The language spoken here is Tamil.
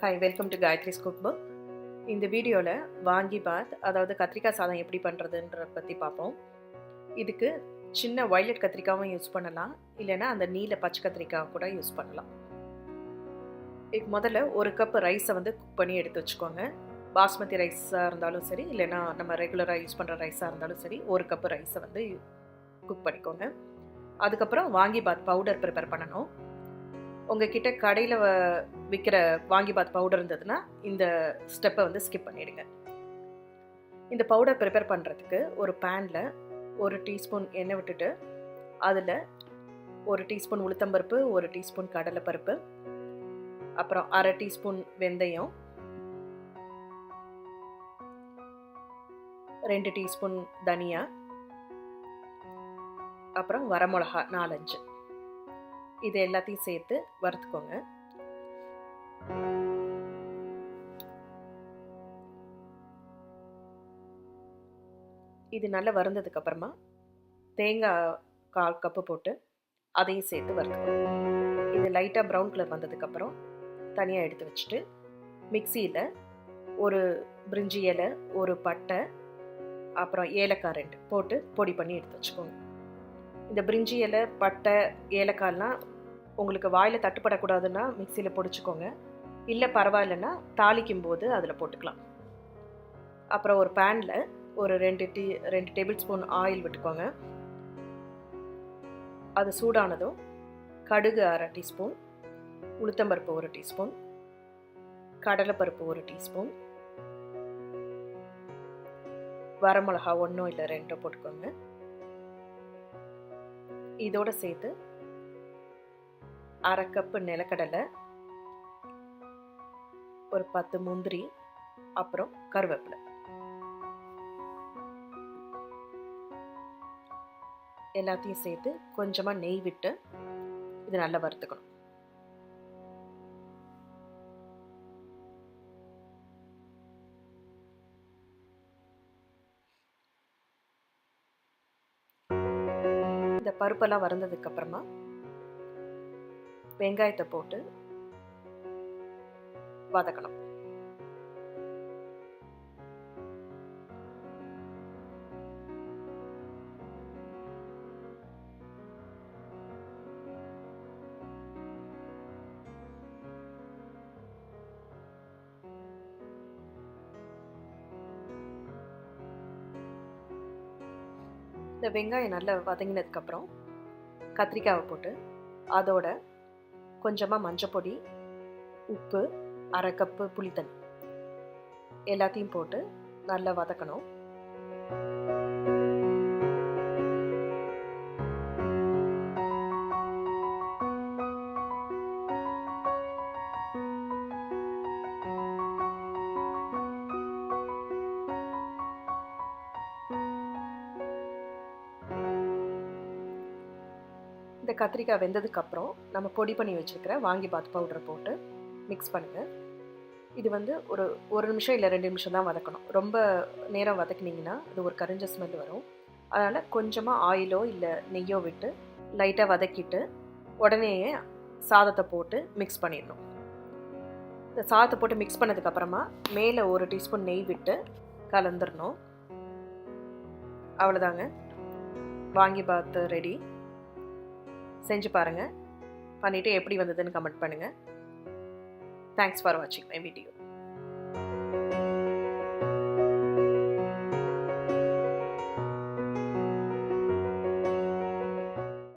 Hi, welcome to Gayathri's cookbook. இந்த வீடியோவில் வாங்கிபாத் அதாவது கத்திரிக்காய் சாதம் எப்படி பண்ணுறதுன்ற பற்றி பார்ப்போம். இதுக்கு சின்ன வயலட் கத்திரிக்காவும் யூஸ் பண்ணலாம், இல்லைன்னா அந்த நீல பச்சை கத்திரிக்காய் கூட யூஸ் பண்ணலாம். இதுக்கு முதல்ல ஒரு கப் ரைஸை குக் பண்ணி எடுத்து வச்சுக்கோங்க. பாஸ்மதி ரைஸாக இருந்தாலும் சரி, இல்லைன்னா நம்ம ரெகுலராக யூஸ் பண்ணுற ரைஸாக இருந்தாலும் சரி, ஒரு கப் ரைஸை குக் பண்ணிக்கோங்க. அதுக்கப்புறம் வாங்கிபாத் பவுடர் ப்ரிப்பேர் பண்ணணும். உங்ககிட்ட கடையில் விற்கிற வாங்கிபாத் பவுடர் இருந்ததுன்னா இந்த ஸ்டெப்பை ஸ்கிப் பண்ணிடுங்க. இந்த பவுடர் ப்ரிப்பேர் பண்ணுறதுக்கு ஒரு பேனில் 1 டீஸ்பூன் எண்ணெய் விட்டுட்டு அதில் 1 டீஸ்பூன் உளுத்தம்பருப்பு, 1 டீஸ்பூன் கடலைப்பருப்பு, அப்புறம் 1/2 டீஸ்பூன் வெந்தயம், 2 டீஸ்பூன் தனியா, அப்புறம் வரமிளகா 4-5 இது எல்லாத்தையும் சேர்த்து வறுத்துக்கோங்க. இது நல்லா வறுந்ததுக்கு அப்புறமா தேங்காய் 1/4 கப்பு போட்டு அதையும் சேர்த்து வறுத்துக்கோங்க. இது லைட்டாக ப்ரௌன் கலர் வந்ததுக்கப்புறம் தனியாக எடுத்து வச்சுட்டு மிக்சியில் ஒரு பிரிஞ்சி இலை, ஒரு பட்டை, அப்புறம் ஏலக்காய் 2 போட்டு பொடி பண்ணி எடுத்து வச்சுக்கோங்க. இந்த பிரிஞ்சி இலை, பட்டை, ஏலக்காய்லாம் உங்களுக்கு வாயில் தட்டுப்படக்கூடாதுன்னா மிக்சியில் பொடிச்சுக்கோங்க. இல்லை பரவாயில்லைன்னா தாளிக்கும் போது அதில் போட்டுக்கலாம். அப்புறம் ஒரு பேனில் ஒரு 2 டேபிள் ஸ்பூன் ஆயில் விட்டுக்கோங்க. அது சூடானதும் கடுகு 1/2 டீஸ்பூன், உளுத்தம்பருப்பு 1 டீஸ்பூன், கடலைப்பருப்பு 1 டீஸ்பூன், வரமிளகா 1 இல்லை 2 போட்டுக்கோங்க. இதோட சேர்த்து 1/2 கப்பு நிலக்கடலை, ஒரு 10 முந்திரி, அப்புறம் கருவேப்பிலை எல்லாத்தையும் சேர்த்து கொஞ்சமாக நெய் விட்டு இது நல்லா வறுத்துக்கணும். இந்த பருப்பெல்லாம் வறுந்ததுக்கு அப்புறமா வெங்காயத்தை போட்டு வதக்கணும். இந்த வெங்காயம் நல்லா வதங்கினதுக்கப்புறம் கத்திரிக்காவை போட்டு அதோட கொஞ்சமாக மஞ்சப்பொடி, உப்பு, 1/2 கப்பு புளித்தண்ணி எல்லாத்தையும் போட்டு நல்லா வதக்கணும். இந்த கத்திரிக்காய் வெந்ததுக்கப்புறம் நம்ம பொடி பண்ணி வச்சுருக்கிற வாங்கிபாத் பவுடரை போட்டு மிக்ஸ் பண்ணுங்கள். இது ஒரு நிமிஷம் இல்லை 2 நிமிஷம் தான் வதக்கணும். ரொம்ப நேரம் வதக்கினீங்கன்னா அது ஒரு கரிஞ்ச ஸ்மெல் வரும். அதனால் கொஞ்சமாக ஆயிலோ இல்லை நெய்யோ விட்டு லைட்டாக வதக்கிட்டு உடனே சாதத்தை போட்டு மிக்ஸ் பண்ணிடணும். இந்த சாதத்தை போட்டு மிக்ஸ் பண்ணதுக்கப்புறமா மேலே 1 டீஸ்பூன் நெய் விட்டு கலந்துடணும். அவ்வளோதாங்க, வாங்கிபாத் ரெடி. செஞ்சு பாருங்கள், பண்ணிவிட்டு எப்படி வந்ததுன்னு கமெண்ட் பண்ணுங்கள். Thanks for watching my video.